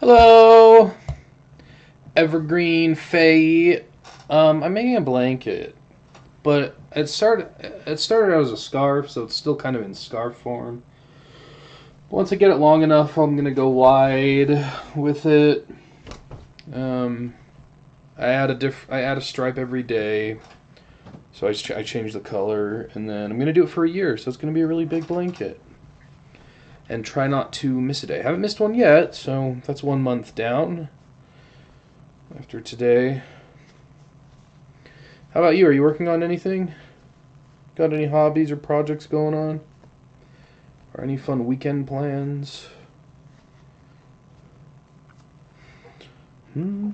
Hello, Evergreen Faye. I'm making a blanket, but it started out as a scarf, so it's still kind of in scarf form. Once I get it long enough, I'm gonna go wide with it. Um, I add a stripe every day, so I change the color, and then I'm gonna do it for a year. So it's gonna be a really big blanket, and try not to miss a day. I haven't missed one yet, so that's 1 month down after today. How about you? Are you working on anything? Got any hobbies or projects going on? Or any fun weekend plans? Oh,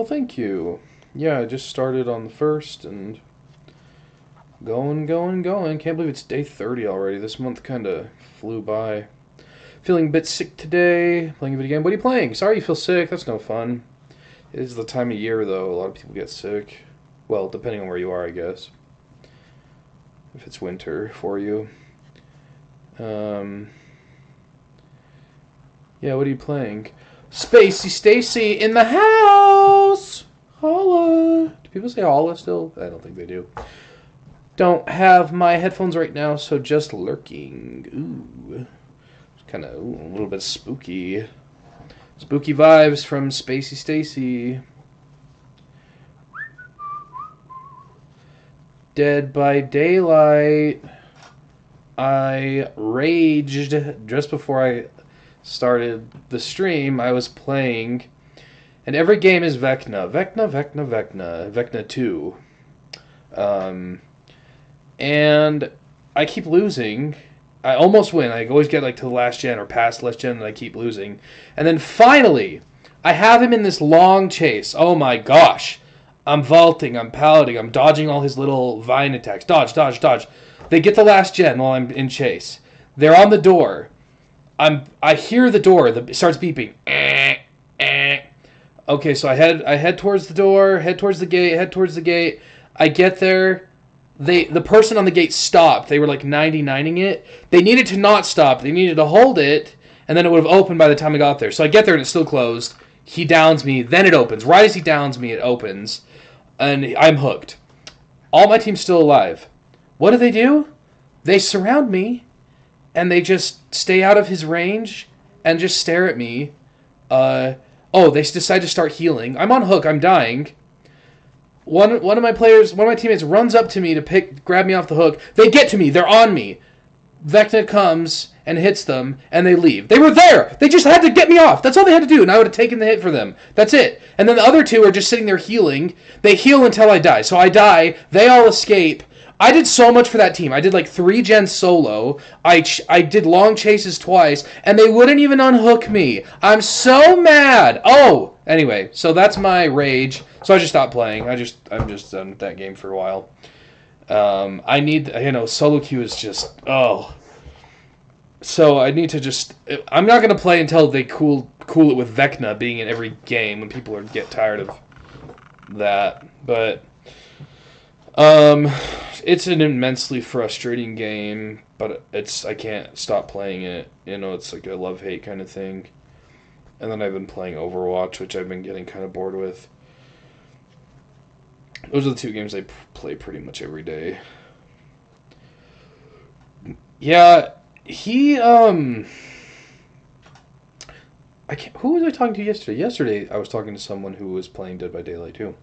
thank you. Yeah, I just started on the 1st and going. Can't believe it's day 30 already. This month kind of flew by. Feeling a bit sick today. Playing a video game. What are you playing? Sorry you feel sick. That's no fun. It is the time of year, though. A lot of people get sick. Well, depending on where you are, I guess. If it's winter for you. Yeah, what are you playing? Spacey Stacy in the house! Holla! Do people say holla still? I don't think they do. Don't have my headphones right now, so just lurking. Ooh. It's kind of a little bit spooky. Spooky vibes from Spacey Stacy. Dead by Daylight. I raged just before I started the stream. I was playing, and every game is Vecna. Vecna 2. And I keep losing. I almost win. I always get like to the last gen or past last gen, and I keep losing. And then finally, I have him in this long chase. Oh my gosh. I'm vaulting, I'm palading, I'm dodging all his little vine attacks. Dodge. They get the last gen while I'm in chase. They're on the door. I hear the door. It starts beeping. Okay, so I head towards the door, head towards the gate. I get there. The person on the gate stopped. They were like 99ing it. They needed to not stop. They needed to hold it, and then it would have opened by the time I got there. So I get there and it's still closed. He downs me, then it opens. Right as he downs me, it opens, and I'm hooked. All my team's still alive. What do? They surround me, and they just stay out of his range and just stare at me. They decide to start healing. I'm on hook. I'm dying. One of my teammates runs up to me to grab me off the hook. They get to me. They're on me. Vecna comes and hits them, and they leave. They were there! They just had to get me off. That's all they had to do, and I would have taken the hit for them. That's it. And then the other two are just sitting there healing. They heal until I die. So I die. They all escape. I did so much for that team. I did like 3 gens solo. I did long chases twice, and they wouldn't even unhook me. I'm so mad. Oh! Anyway, so that's my rage. So I just stopped playing. I'm just done with that game for a while. I need, solo queue is just, So I need to just, I'm not going to play until they cool it with Vecna being in every game when people get tired of that. But, it's an immensely frustrating game, but I can't stop playing it. It's like a love-hate kind of thing. And then I've been playing Overwatch, which I've been getting kind of bored with. Those are the 2 games I play pretty much every day. Yeah, who was I talking to yesterday? Yesterday I was talking to someone who was playing Dead by Daylight too.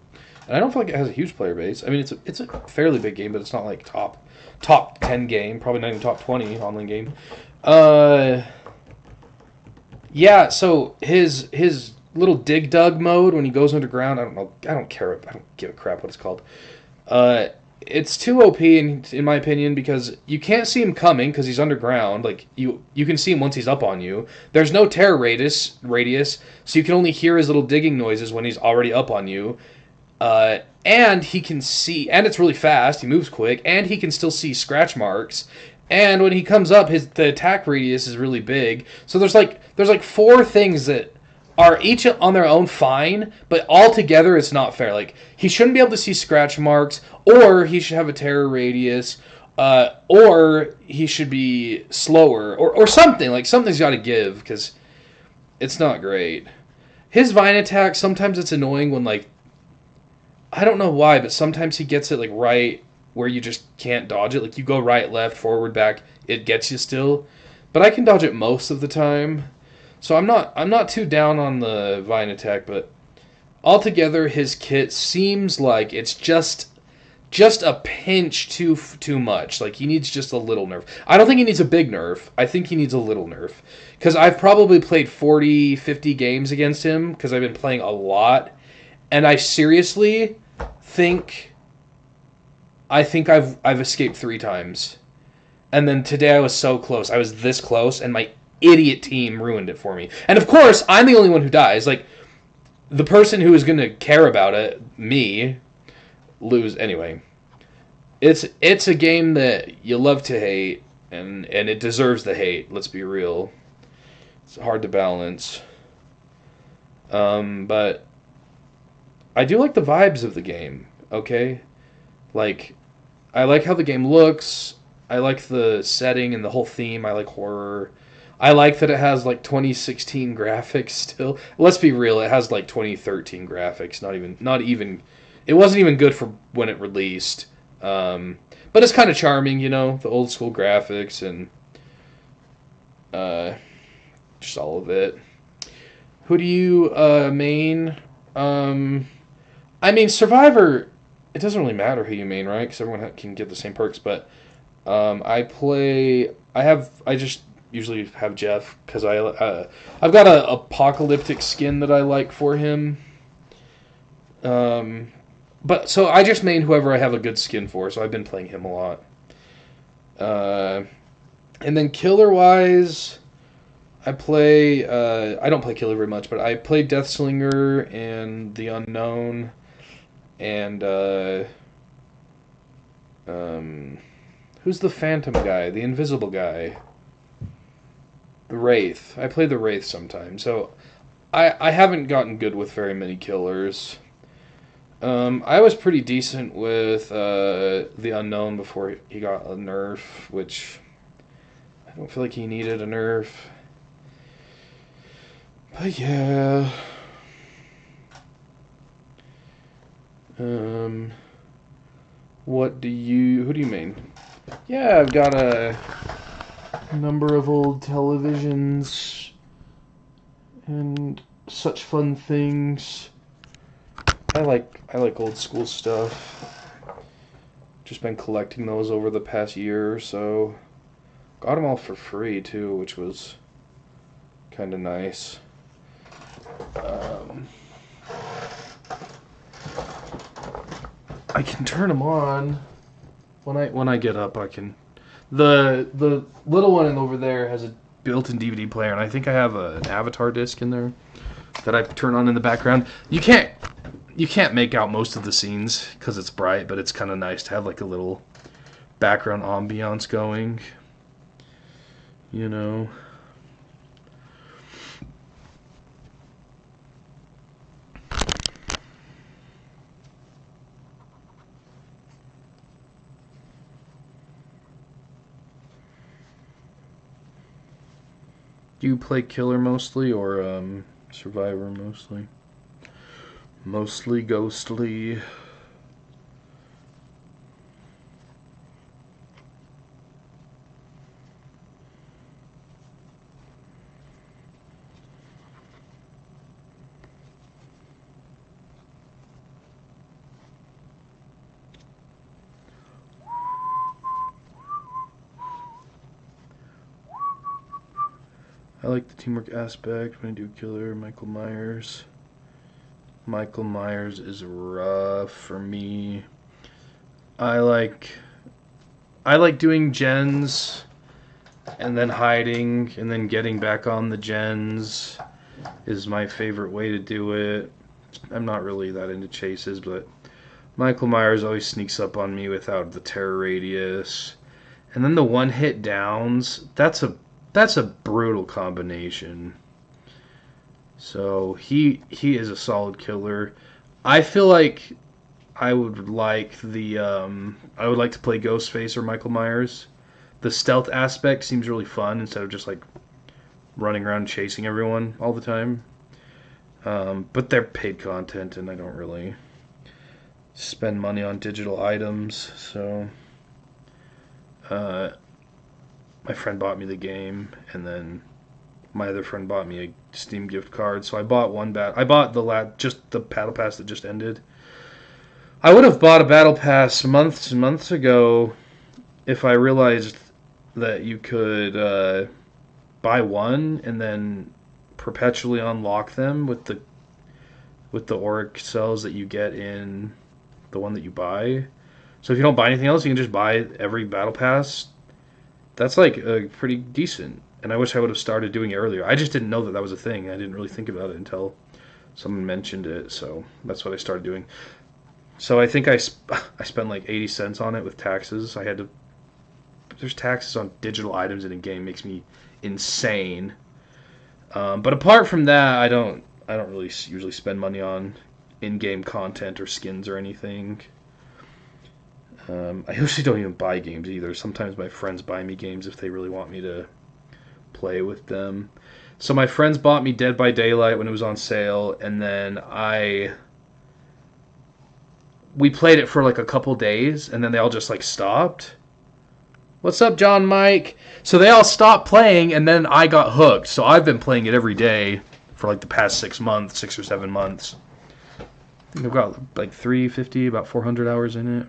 And I don't feel like it has a huge player base. I mean, it's a fairly big game, but it's not like top 10 game, probably not even top 20 online game. Yeah, so his little dig dug mode when he goes underground, I don't know, I don't give a crap what it's called. It's too OP in my opinion, because you can't see him coming because he's underground. Like you can see him once he's up on you. There's no terror radius, so you can only hear his little digging noises when he's already up on you. And he can see, and it's really fast. He moves quick, and he can still see scratch marks. And when he comes up, the attack radius is really big. So there's like 4 things that are each on their own fine, but all together it's not fair. Like, he shouldn't be able to see scratch marks, or he should have a terror radius, or he should be slower, or something. Like, something's got to give, because it's not great. His vine attack, sometimes it's annoying when, like, I don't know why, but sometimes he gets it, like, right where you just can't dodge it. Like, you go right, left, forward, back, it gets you still. But I can dodge it most of the time. So I'm not too down on the vine attack, but altogether his kit seems like it's just a pinch too much. Like, he needs just a little nerf. I don't think he needs a big nerf. I think he needs a little nerf. Because I've probably played 40, 50 games against him, because I've been playing a lot. And I seriously think I've escaped 3 times. And then today I was so close. I was this close, and my idiot team ruined it for me. And of course, I'm the only one who dies. Like, the person who is going to care about it, me, lose anyway. It's a game that you love to hate, and it deserves the hate. Let's be real. It's hard to balance. But I do like the vibes of the game. Okay, like I like how the game looks. I like the setting and the whole theme. I like horror. I like that it has like 2016 graphics still. Let's be real, it has like 2013 graphics. Not even. It wasn't even good for when it released. But it's kind of charming, you know, the old school graphics and just all of it. Who do you main? I mean, Survivor. It doesn't really matter who you main, right? Because everyone can get the same perks. But I play. I just usually have Jeff because I've got a apocalyptic skin that I like for him. But so I just main whoever I have a good skin for. So I've been playing him a lot. And then killer wise, I play. I don't play killer very much, but I play Deathslinger and the Unknown, and who's the Phantom guy, the Invisible guy, the Wraith. I play the Wraith sometimes, so I haven't gotten good with very many killers. I was pretty decent with the Unknown before he got a nerf, which I don't feel like he needed a nerf. But yeah. Who do you main? Yeah, I've got a number of old televisions and such fun things. I like old school stuff. Just been collecting those over the past year or so. Got them all for free too, which was kind of nice. I can turn them on when I get up. I can. The little one over there has a built-in DVD player, and I think I have an Avatar disc in there that I turn on in the background. You can't make out most of the scenes because it's bright, but it's kind of nice to have like a little background ambiance going. You know. Do you play killer mostly or survivor mostly? Mostly ghostly. I like the teamwork aspect when I do killer. Michael Myers. Michael Myers is rough for me. I like doing gens and then hiding and then getting back on the gens is my favorite way to do it. I'm not really that into chases, but Michael Myers always sneaks up on me without the terror radius. And then the one hit downs, that's a brutal combination. So he is a solid killer. I feel like I would like to play Ghostface or Michael Myers. The stealth aspect seems really fun instead of just like running around chasing everyone all the time. But they're paid content, and I don't really spend money on digital items. So my friend bought me the game, and then my other friend bought me a Steam gift card. So I bought I bought just the battle pass that just ended. I would have bought a battle pass months and months ago if I realized that you could buy one and then perpetually unlock them with the auric cells that you get in the one that you buy. So if you don't buy anything else, you can just buy every battle pass That's like pretty decent. And I wish I would have started doing it earlier. I just didn't know that that was a thing. I didn't really think about it until someone mentioned it. So that's what I started doing. So I think I spent like 80 cents on it with taxes. I had to. There's taxes on digital items in a game, makes me insane. But apart from that, I don't really usually spend money on in-game content or skins or anything. I usually don't even buy games either. Sometimes my friends buy me games if they really want me to play with them. So my friends bought me Dead by Daylight when it was on sale, and then we played it for like a couple days, and then they all just like stopped. What's up, John Mike? So they all stopped playing, and then I got hooked. So I've been playing it every day for like the past 6 months, 6 or 7 months. I think I've got like 350, about 400 hours in it.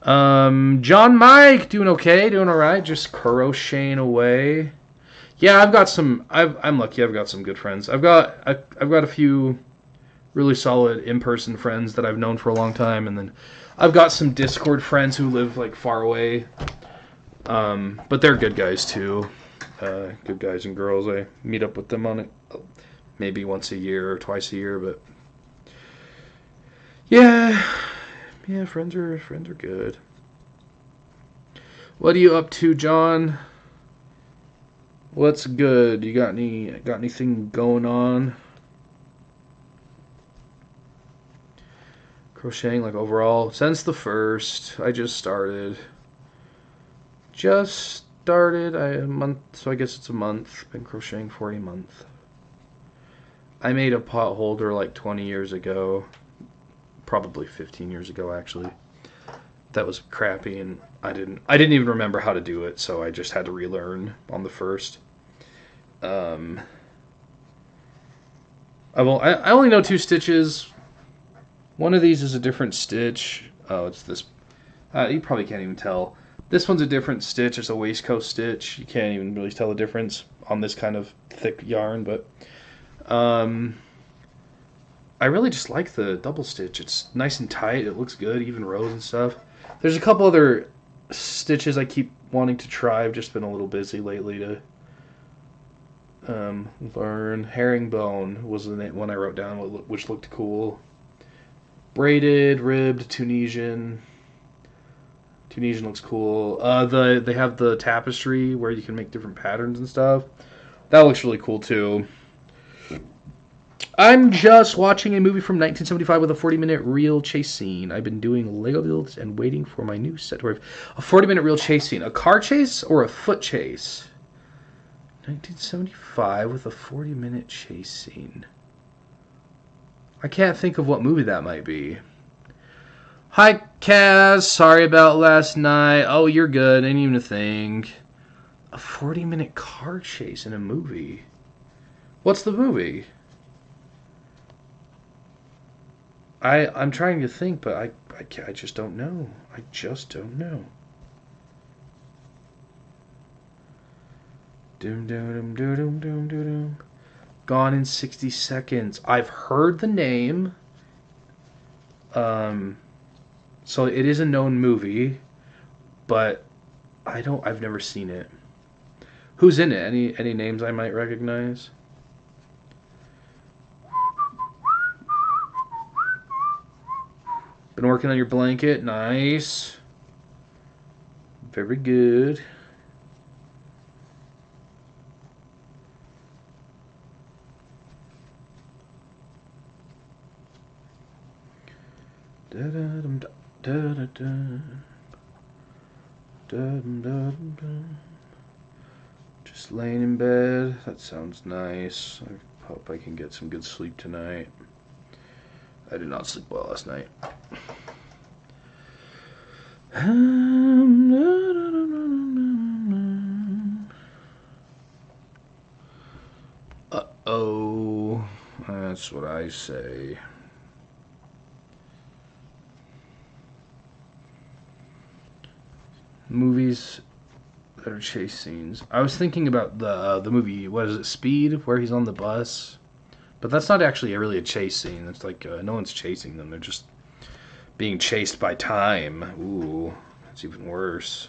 John Mike, doing okay, doing all right, just crocheting away. Yeah, I've got some. I'm lucky. I've got some good friends. I've got a few really solid in-person friends that I've known for a long time, and then I've got some Discord friends who live like far away. But they're good guys too. Good guys and girls. I meet up with them on it maybe once a year or twice a year, but yeah. Yeah, friends are good. What are you up to, John? What's good? You got anything going on? Crocheting like overall since the first. I just started. A month, so I guess it's a month. Been crocheting for a month. I made a pot holder like 20 years ago. Probably 15 years ago, actually. That was crappy, and I didn't even remember how to do it, so I just had to relearn on the first. I only know 2 stitches. One of these is a different stitch. Oh, it's this. You probably can't even tell. This one's a different stitch. It's a waistcoat stitch. You can't even really tell the difference on this kind of thick yarn, but I really just like the double stitch. It's nice and tight. It looks good, even rows and stuff. There's a couple other stitches I keep wanting to try. I've just been a little busy lately to learn. Herringbone was the one I wrote down, which looked cool. Braided, ribbed, Tunisian. Tunisian looks cool. They have the tapestry where you can make different patterns and stuff. That looks really cool too. I'm just watching a movie from 1975 with a 40-minute reel chase scene. I've been doing Lego builds and waiting for my new set to arrive. A 40-minute reel chase scene. A car chase or a foot chase? 1975 with a 40-minute chase scene. I can't think of what movie that might be. Hi, Kaz. Sorry about last night. Oh, you're good. Ain't even a thing. A 40-minute car chase in a movie. What's the movie? I'm trying to think, but I just don't know. I just don't know. Doom doom doom doom doom doom doom. Gone in 60 seconds. I've heard the name. So it is a known movie, but I've never seen it. Who's in it? Any names I might recognize? Been working on your blanket. Nice. Very good. Just laying in bed. That sounds nice. I hope I can get some good sleep tonight. I did not sleep well last night. Uh-oh. That's what I say. Movies that are chase scenes. I was thinking about the movie, what is it, Speed, where he's on the bus. But that's not actually really a chase scene. It's like no one's chasing them. They're just being chased by time. Ooh, that's even worse.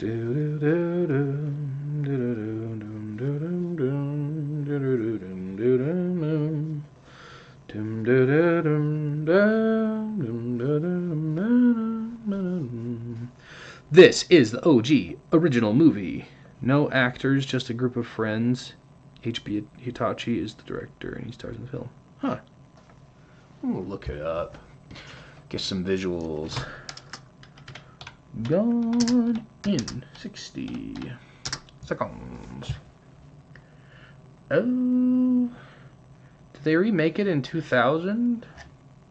This is the OG original movie. No actors, just a group of friends. H.B. Hitachi is the director, and he stars in the film. Huh. We'll look it up. Get some visuals. Gone in 60 seconds. Oh. Did they remake it in 2000?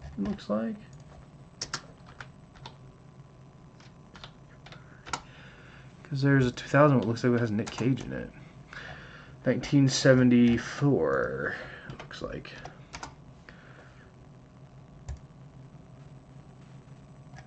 It looks like. Because there's a 2000 that looks like it has Nick Cage in it. 1974, it looks like.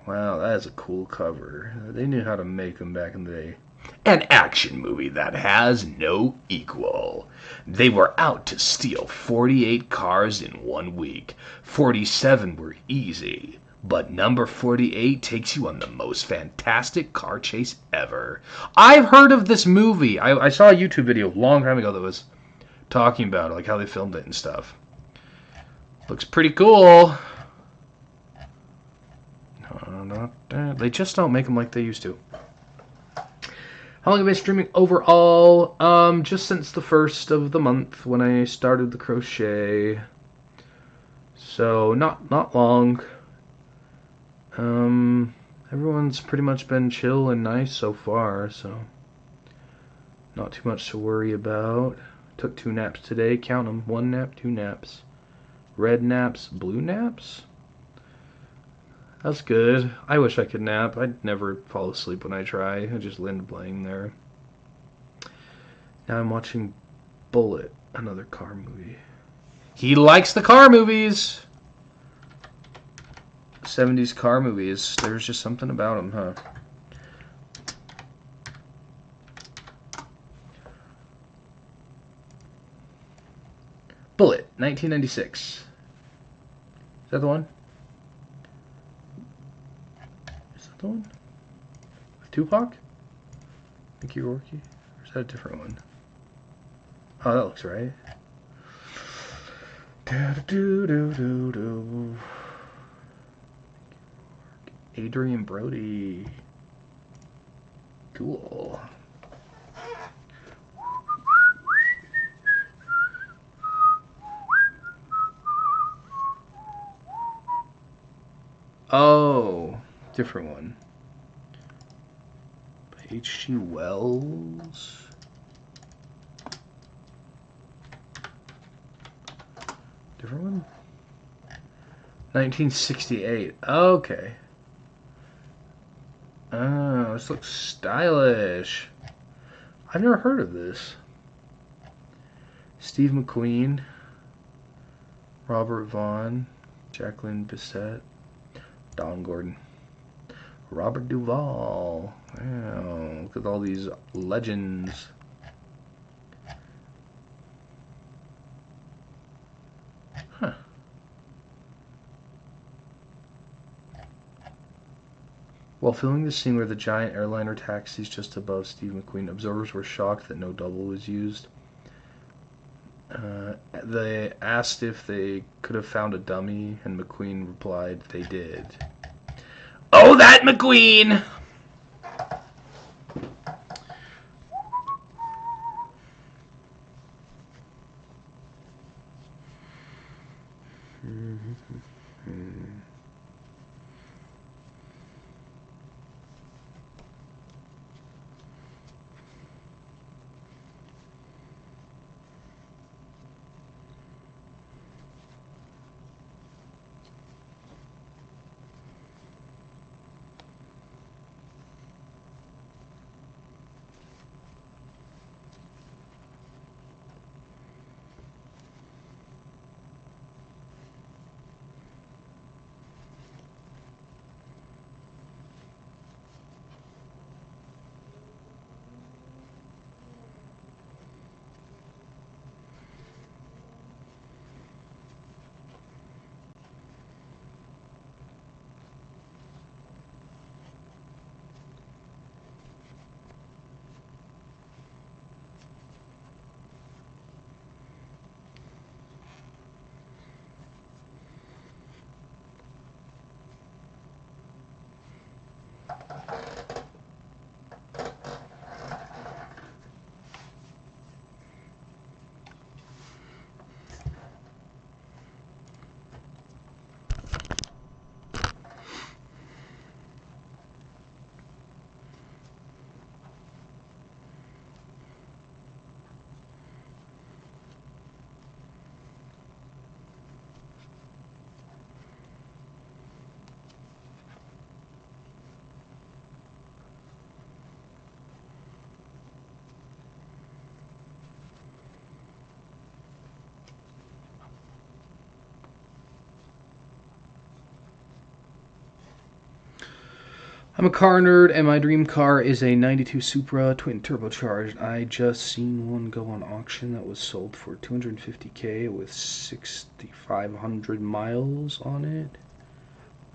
Wow, that is a cool cover. They knew how to make them back in the day. An action movie that has no equal. They were out to steal 48 cars in 1 week. 47 were easy. But number 48 takes you on the most fantastic car chase ever. I've heard of this movie. I saw a YouTube video a long time ago that was talking about it, like how they filmed it and stuff. Looks pretty cool. They just don't make them like they used to. How long have I been streaming overall? Just since the first of the month when I started the crochet. So not long. Everyone's pretty much been chill and nice so far, so not too much to worry about. Took 2 naps today. Count them. 1 nap, 2 naps. Red naps, blue naps. That's good. I wish I could nap. I'd never fall asleep when I try. I just land playing there. Now I'm watching Bullet, another car movie. He likes the car movies! 70s car movies. There's just something about them, huh? Bullet, 1996. Is that the one? Is that the one? With Tupac? Mickey Rourke? Or is that a different one? Oh, that looks right. Adrian Brody. Cool. Oh, different one. H.G. Wells. Different one? 1968. Okay. Oh, this looks stylish. I've never heard of this. Steve McQueen, Robert Vaughn, Jacqueline Bisset, Don Gordon, Robert Duvall. Wow, look at all these legends. Huh. While filming the scene where the giant airliner taxis just above Steve McQueen, observers were shocked that no double was used. They asked if they could have found a dummy, and McQueen replied they did. Oh, that McQueen! I'm a car nerd, and my dream car is a 92 Supra twin turbocharged. I just seen one go on auction that was sold for $250K with 6,500 miles on it.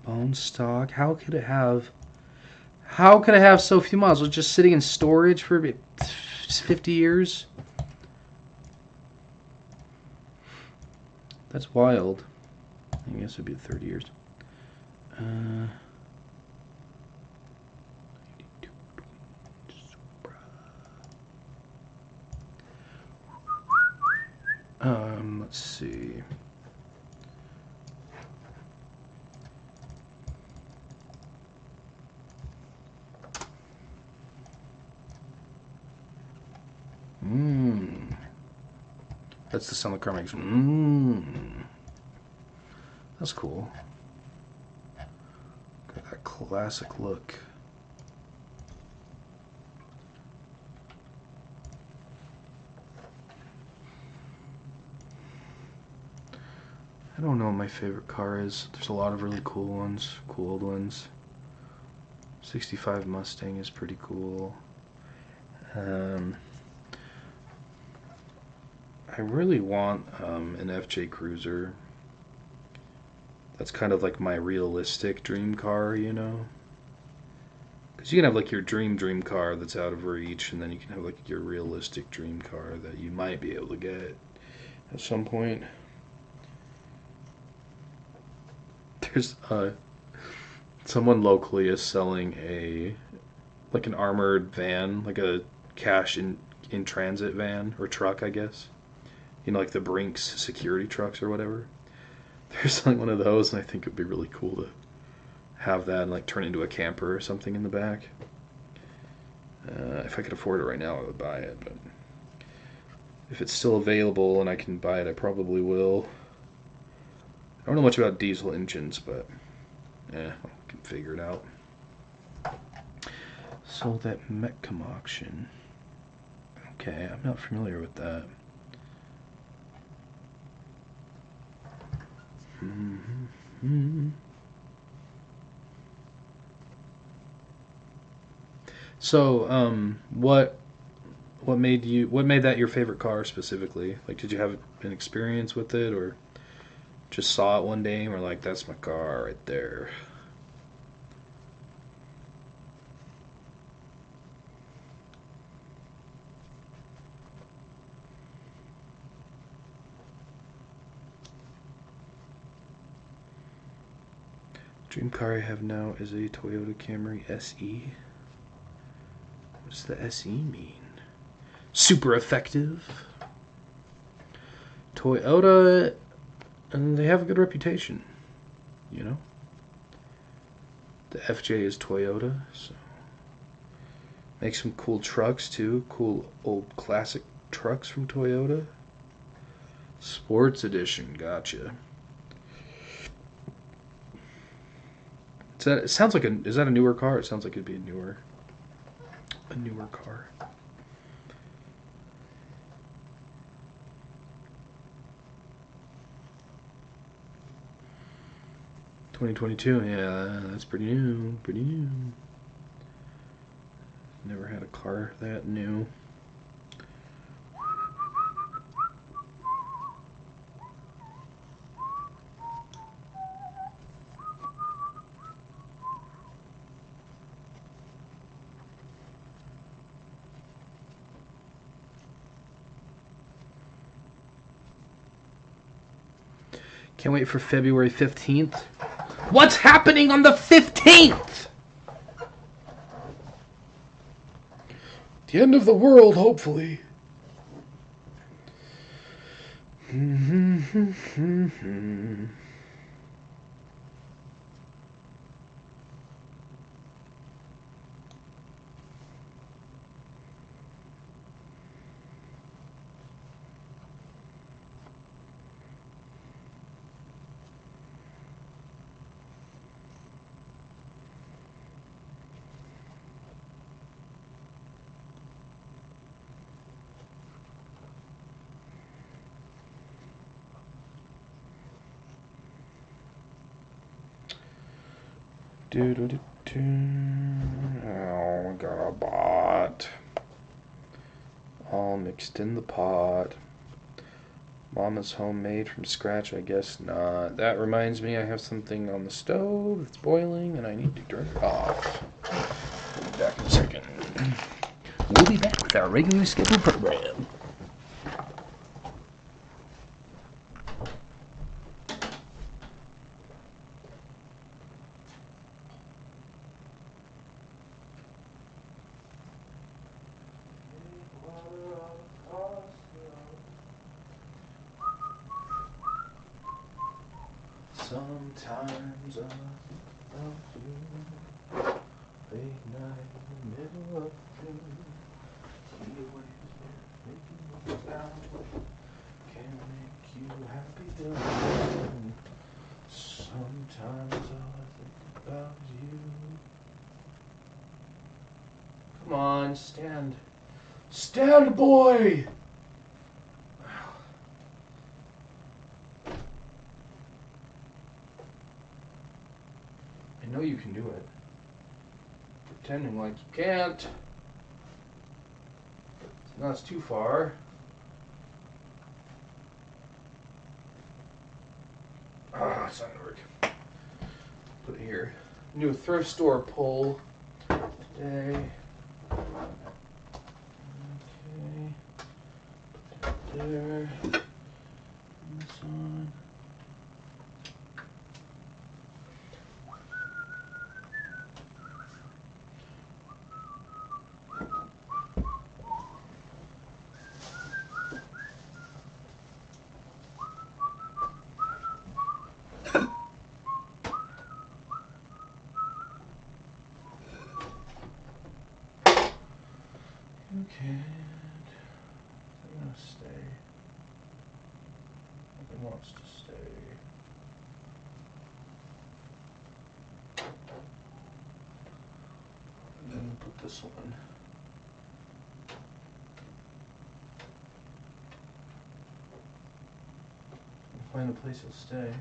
Bone stock. How could it have so few miles? It was just sitting in storage for 50 years. That's wild. I guess it'd be 30 years. Let's see. That's the sound the car makes. That's cool. Got that classic look. I don't know what my favorite car is. There's a lot of really cool ones, cool old ones. 65 Mustang is pretty cool. I really want an FJ Cruiser. That's kind of like my realistic dream car, you know? Because you can have like your dream car that's out of reach, and then you can have like your realistic dream car that you might be able to get at some point. There's someone locally is selling like an armored van, like a cash in transit van or truck, I guess. You know, like the Brinks security trucks or whatever. They're selling one of those, and I think it'd be really cool to have that and like turn into a camper or something in the back. If I could afford it right now, I would buy it, but if it's still available and I can buy it, I probably will. I don't know much about diesel engines, but I can figure it out. Sold at Metcom auction. Okay, I'm not familiar with that. So, what made that your favorite car specifically? Like, did you have an experience with it, or just saw it one day and were like, that's my car right there? Dream car I have now is a Toyota Camry SE. What's the SE mean? Super effective. Toyota, and they have a good reputation, you know? The FJ is Toyota, so make some cool trucks too. Cool old classic trucks from Toyota. Sports edition, gotcha. It sounds like is that a newer car? It sounds like it'd be a newer car. $2022, yeah, that's pretty new, Never had a car that new. Can't wait for February 15th. What's happening on the 15th? The end of the world, hopefully. Do do do do. got a bot. All mixed in the pot. Mama's homemade from scratch, I guess not. That reminds me, I have something on the stove that's boiling, and I need to turn it off. We'll be back in a second. We'll be back with our regularly scheduled program. Sometimes I love you, late night in the middle of June. He always making me down, can make you happy alone. Sometimes all I think about you. Come on, stand. Stand, boy! I know you can do it. Pretending like you can't. Now it's too far. Ah, it's not gonna work. Put it here. New thrift store pull today. Okay. Put that there. This on. Okay, they're gonna stay. It wants to stay. And then put this one. Find a place it'll stay.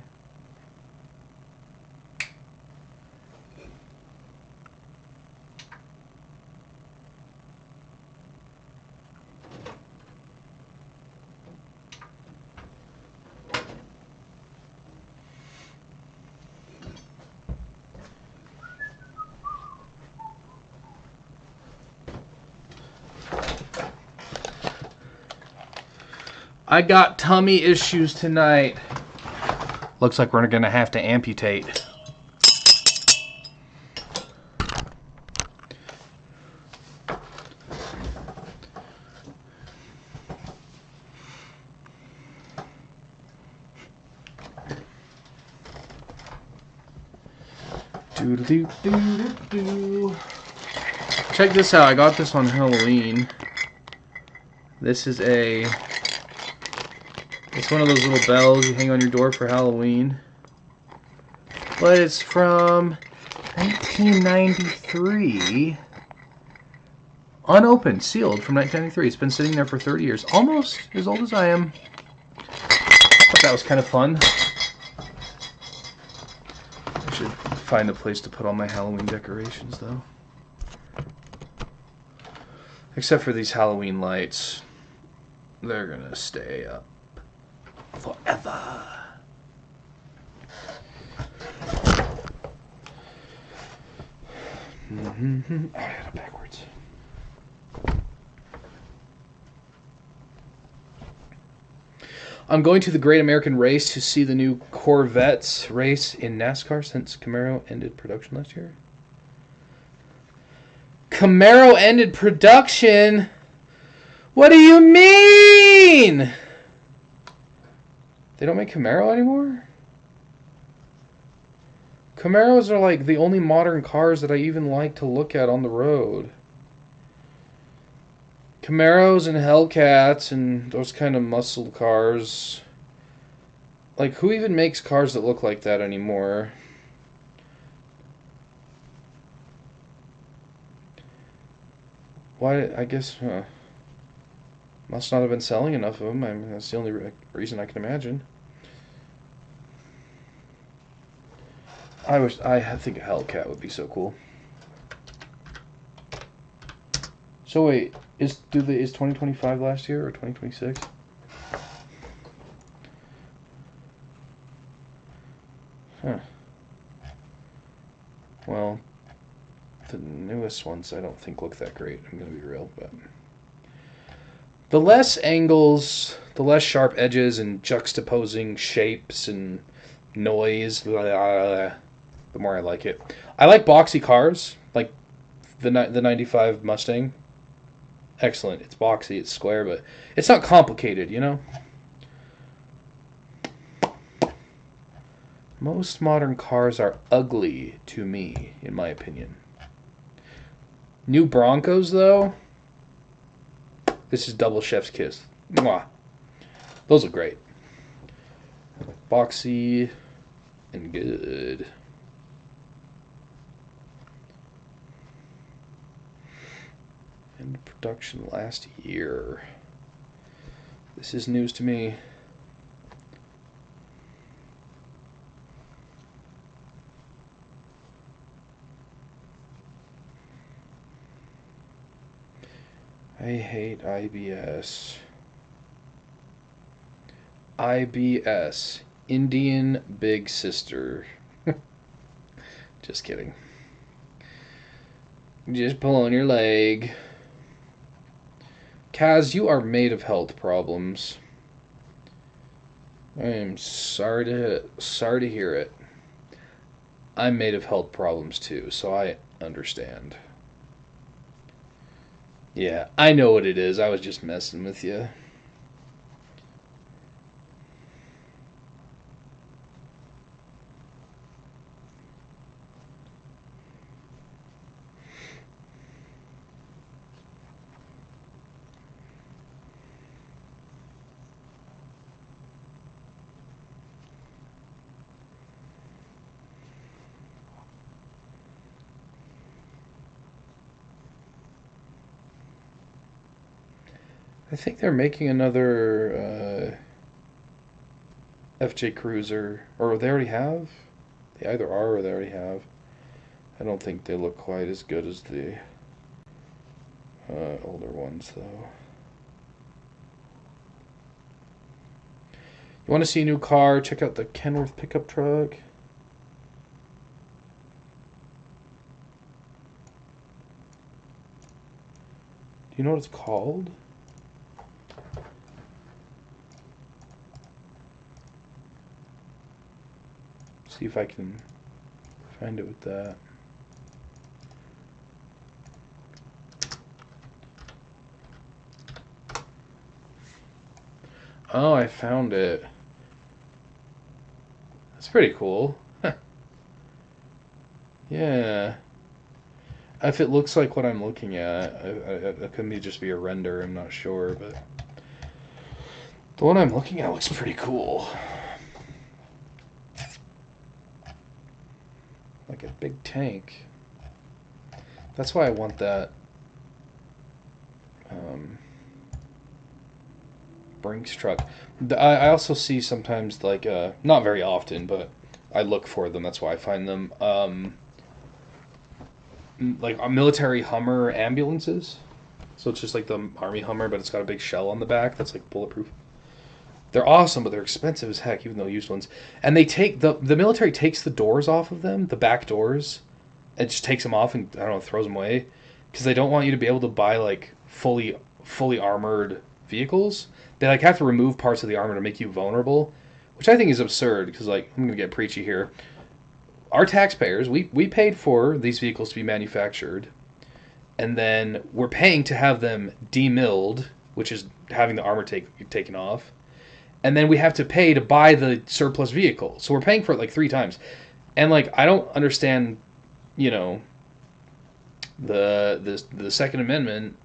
I got tummy issues tonight. Looks like we're gonna have to amputate. Doo-doo-doo-doo-doo. Check this out. I got this on Halloween. This is it's one of those little bells you hang on your door for Halloween. But it's from 1993. Unopened, sealed from 1993. It's been sitting there for 30 years. Almost as old as I am. But that was kind of fun. I should find a place to put all my Halloween decorations, though. Except for these Halloween lights. They're gonna stay up forever. I had it backwards. I'm going to the Great American Race to see the new Corvettes race in NASCAR since Camaro ended production last year. Camaro ended production? What do you mean? They don't make Camaro anymore? Camaros are like the only modern cars that I even like to look at on the road. Camaros and Hellcats and those kind of muscle cars. Like, who even makes cars that look like that anymore? Why, I guess, must not have been selling enough of them. I mean, that's the only reason I can imagine. I think a Hellcat would be so cool. So wait, is 2025 last year or 2026? Huh. Well, the newest ones I don't think look that great. I'm gonna be real, but the less angles, the less sharp edges and juxtaposing shapes and noise, blah, blah, blah, the more I like it. I like boxy cars, like the 95 Mustang. Excellent. It's boxy, it's square, but it's not complicated, you know? Most modern cars are ugly to me, in my opinion. New Broncos, though, this is double chef's kiss. Mwah. Those are great. Boxy and good. End production last year. This is news to me. I hate IBS. IBS. Indian Big Sister. Just kidding. Just pulling your leg. Kaz, you are made of health problems. I am sorry to hear it. I'm made of health problems too, so I understand. Yeah, I know what it is. I was just messing with you. I think they're making another FJ Cruiser, or they already have. They either are or they already have. I don't think they look quite as good as the older ones, though. You want to see a new car? Check out the Kenworth pickup truck. Do you know what it's called? See if I can find it with that. Oh, I found it. That's pretty cool. Yeah. If it looks like what I'm looking at, it could just be a render, I'm not sure, but the one I'm looking at looks pretty cool. Like a big tank. That's why I want that Brinks truck. I also see sometimes, like, not very often, but I look for them. That's why I find them. Like military Hummer ambulances. So it's just like the Army Hummer, but it's got a big shell on the back that's like bulletproof. They're awesome, but they're expensive as heck, even though used ones. And they take the military takes the doors off of them, the back doors, and just takes them off and I don't know, throws them away, because they don't want you to be able to buy like fully armored vehicles. They like have to remove parts of the armor to make you vulnerable, which I think is absurd. Because like I'm gonna get preachy here. Our taxpayers, we paid for these vehicles to be manufactured, and then we're paying to have them demilled, which is having the armor taken off. And then we have to pay to buy the surplus vehicle. So we're paying for it like 3 times. And like I don't understand, you know, the Second Amendment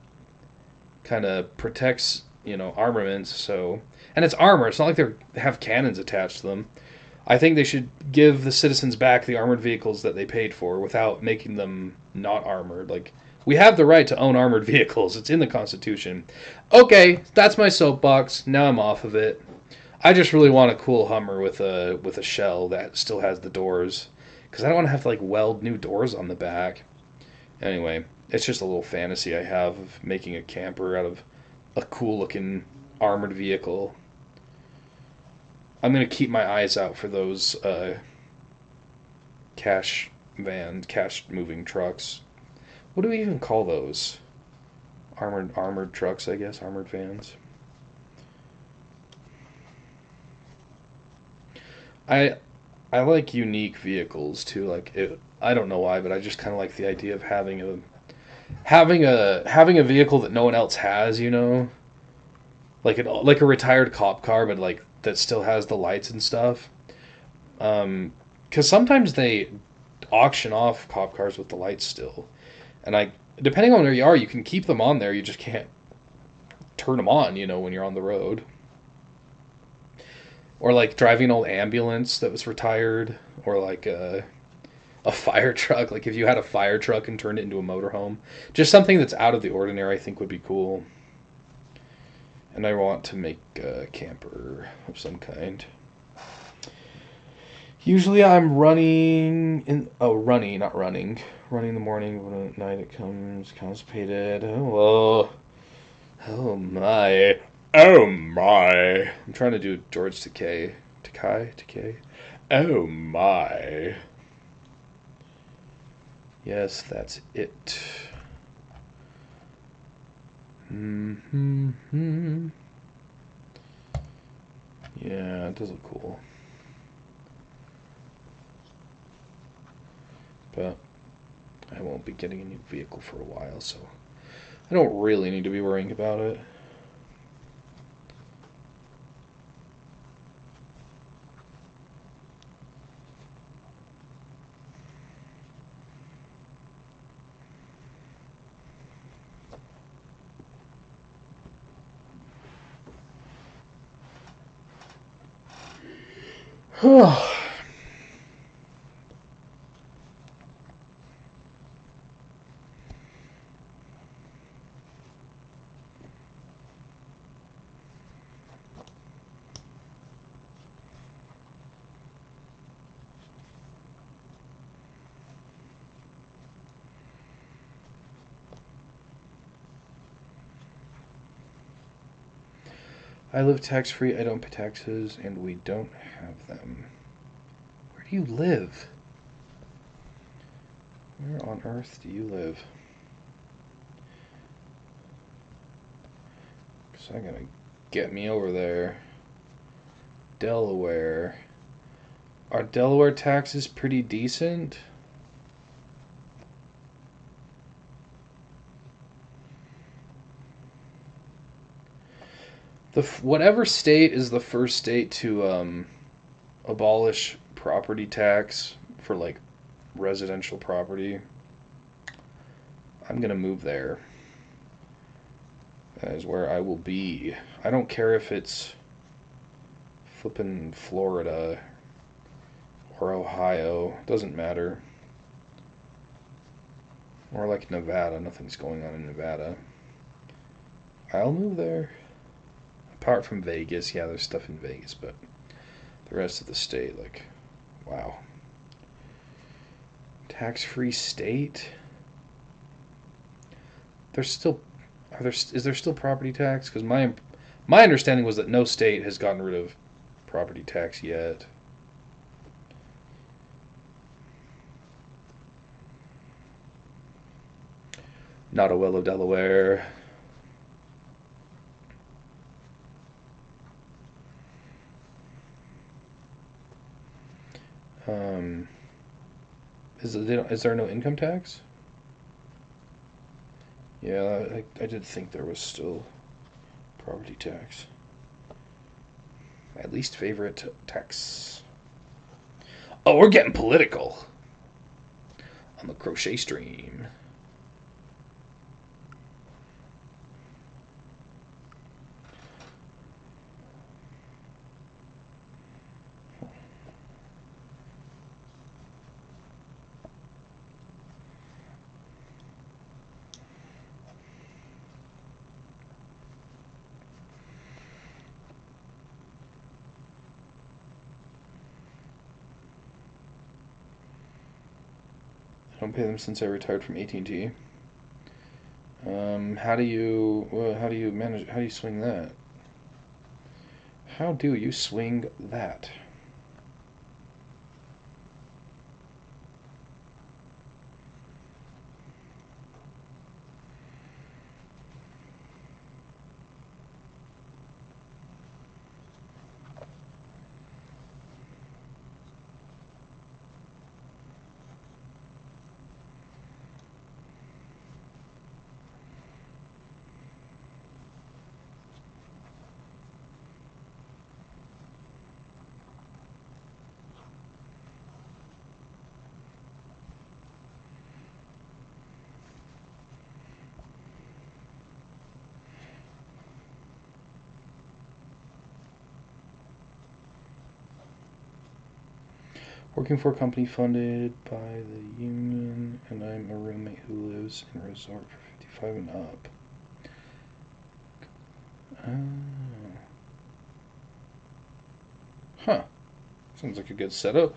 kind of protects, you know, armaments, so and it's armor. It's not like they have cannons attached to them. I think they should give the citizens back the armored vehicles that they paid for without making them not armored. Like, we have the right to own armored vehicles. It's in the Constitution. Okay, that's my soapbox. Now I'm off of it. I just really want a cool Hummer with a shell that still has the doors, because I don't want to have to like weld new doors on the back Anyway, it's just a little fantasy I have of making a camper out of a cool looking armored vehicle. I'm gonna keep my eyes out for those cash moving trucks. What do we even call those? Armored trucks, I guess. Armored vans. I I like unique vehicles too. I don't know why, but I just kind of like the idea of having a vehicle that no one else has. Like a retired cop car, but like that still has the lights and stuff. Because sometimes they auction off cop cars with the lights still, and depending on where you are, you can keep them on there. You just can't turn them on. When you're on the road. Or like driving an old ambulance that was retired, or like a fire truck. Like if you had a fire truck and turned it into a motorhome, just something that's out of the ordinary, I think would be cool. And I want to make a camper of some kind. Usually I'm not running. Running in the morning, but at night it comes constipated. Oh my. Oh my. I'm trying to do George Takei. Takei? Oh my. Yes, that's it. Mm-hmm. Yeah, it does look cool. But I won't be getting a new vehicle for a while, so I don't really need to be worrying about it. I live tax free, I don't pay taxes, and we don't have them. Where do you live? Where on earth do you live? Because I'm gonna get me over there. Delaware. Are Delaware taxes pretty decent? Whatever state is the first state to abolish property tax for like residential property, I'm gonna move there. That is where I will be. I don't care if it's flippin' Florida or Ohio. Doesn't matter. Or like Nevada. Nothing's going on in Nevada. I'll move there. Apart from Vegas. Yeah, there's stuff in Vegas, but the rest of the state, like, wow. Tax-free state? Is there still property tax? Because my understanding was that no state has gotten rid of property tax yet. Not a well of Delaware. Is there no income tax? Yeah, I did think there was still property tax. My least favorite tax. Oh, we're getting political on the crochet stream. Don't pay them since I retired from AT&T. How do you manage? How do you swing that? How do you swing that? Working for a company funded by the union, and I'm a roommate who lives in a resort for 55 and up. Oh. Huh. Sounds like a good setup.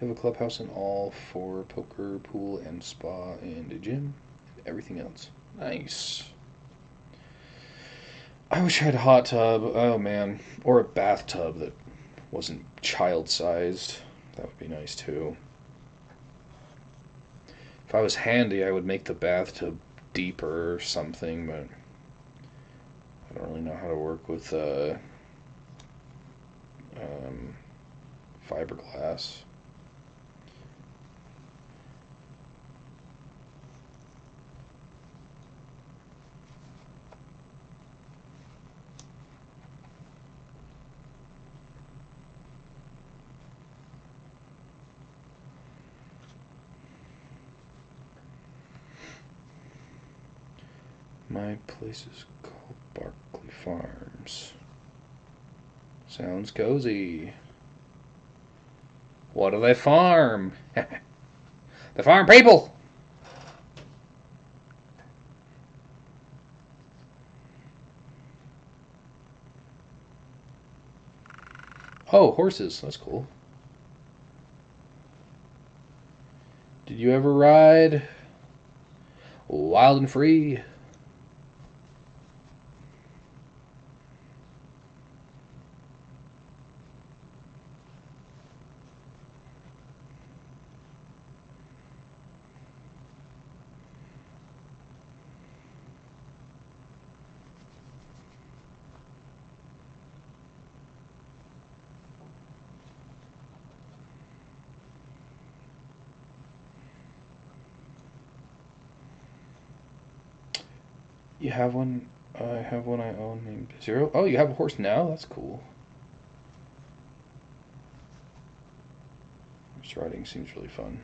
We have a clubhouse and all for poker, pool, and spa, and a gym, and everything else. Nice. I wish I had a hot tub. Oh man, or a bathtub that wasn't child-sized. That would be nice too. If I was handy, I would make the bathtub deeper or something, but I don't really know how to work with fiberglass. My place is called Barkley Farms. Sounds cozy. What do they farm? They farm people! Oh, horses. That's cool. Did you ever ride Wild and Free? You have one? I have one I own named Zero. Oh, you have a horse now? That's cool. Horse riding seems really fun.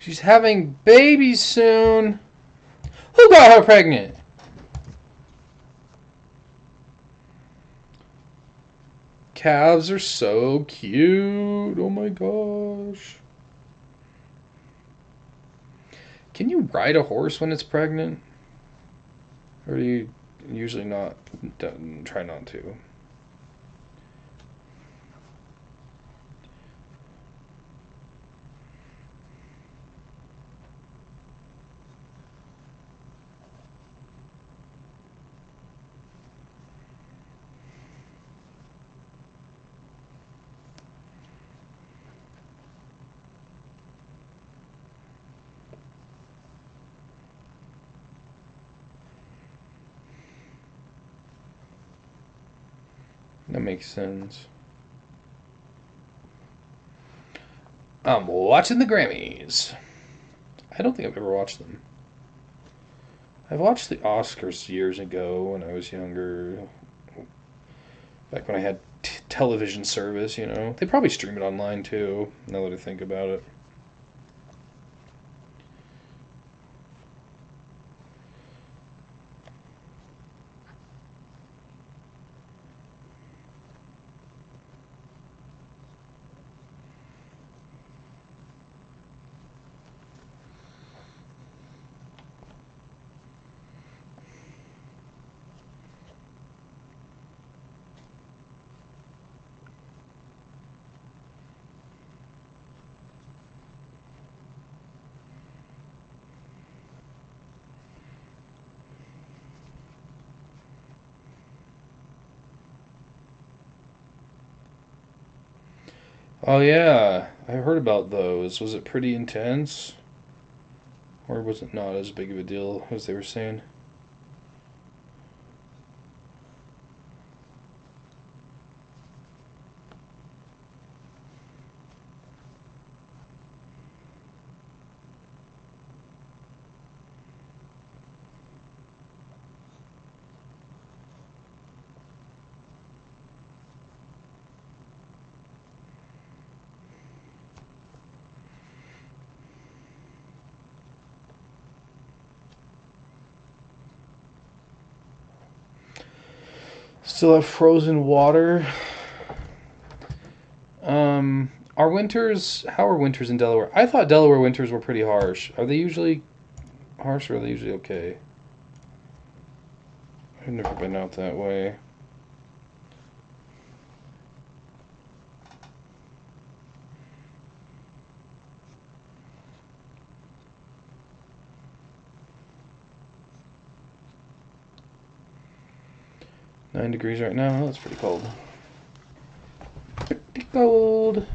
She's having babies soon. Who got her pregnant? Calves are so cute. Oh my gosh. Can you ride a horse when it's pregnant? Or do you usually not try not to? That makes sense. I'm watching the Grammys. I don't think I've ever watched them. I've watched the Oscars years ago when I was younger. Back when I had television service, you know. They probably stream it online too, now that I think about it. Oh yeah, I heard about those. Was it pretty intense? Or was it not as big of a deal as they were saying? 'Still have frozen water. Are winters? How are winters in Delaware? I thought Delaware winters were pretty harsh. Are they usually harsh or are they usually okay? I've never been out that way. $9 right now. That's pretty cold. Pretty cold.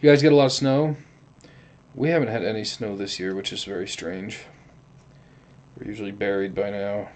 You guys get a lot of snow? We haven't had any snow this year, which is very strange. We're usually buried by now.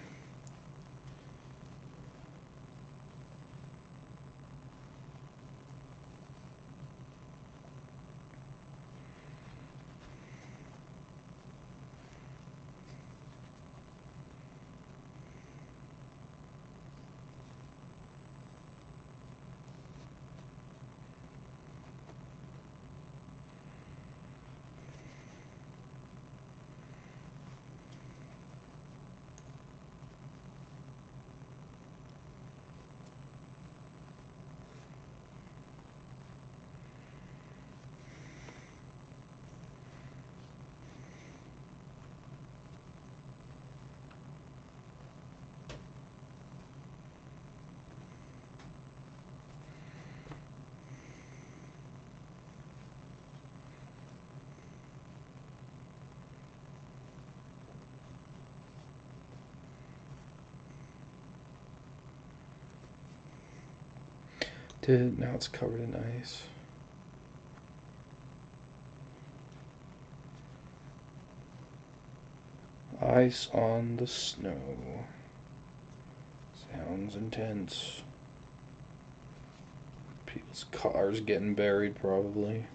Now it's covered in ice. Ice on the snow. Sounds intense. People's cars getting buried, probably.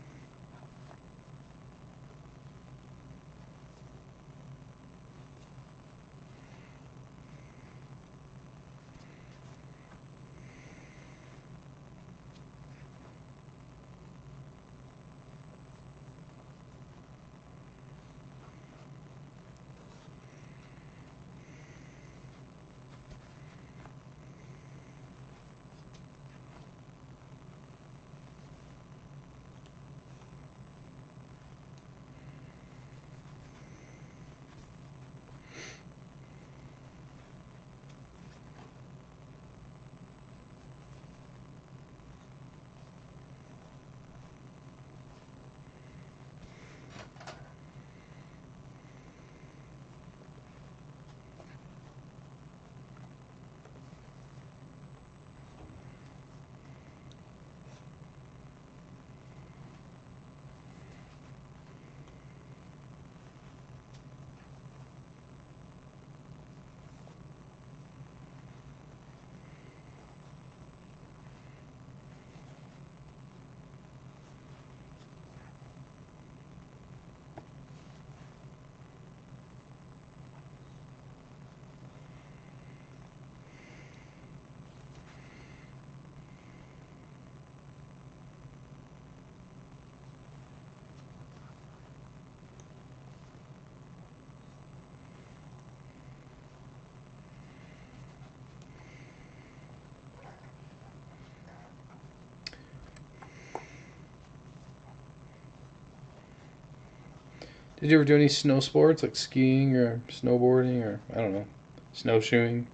Did you ever do any snow sports like skiing or snowboarding or I don't know, snowshoeing,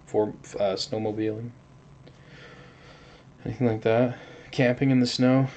for snowmobiling, anything like that? Camping in the snow?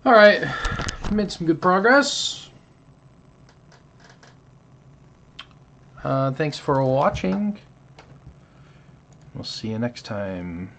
All right, made some good progress. Thanks for watching. We'll see you next time.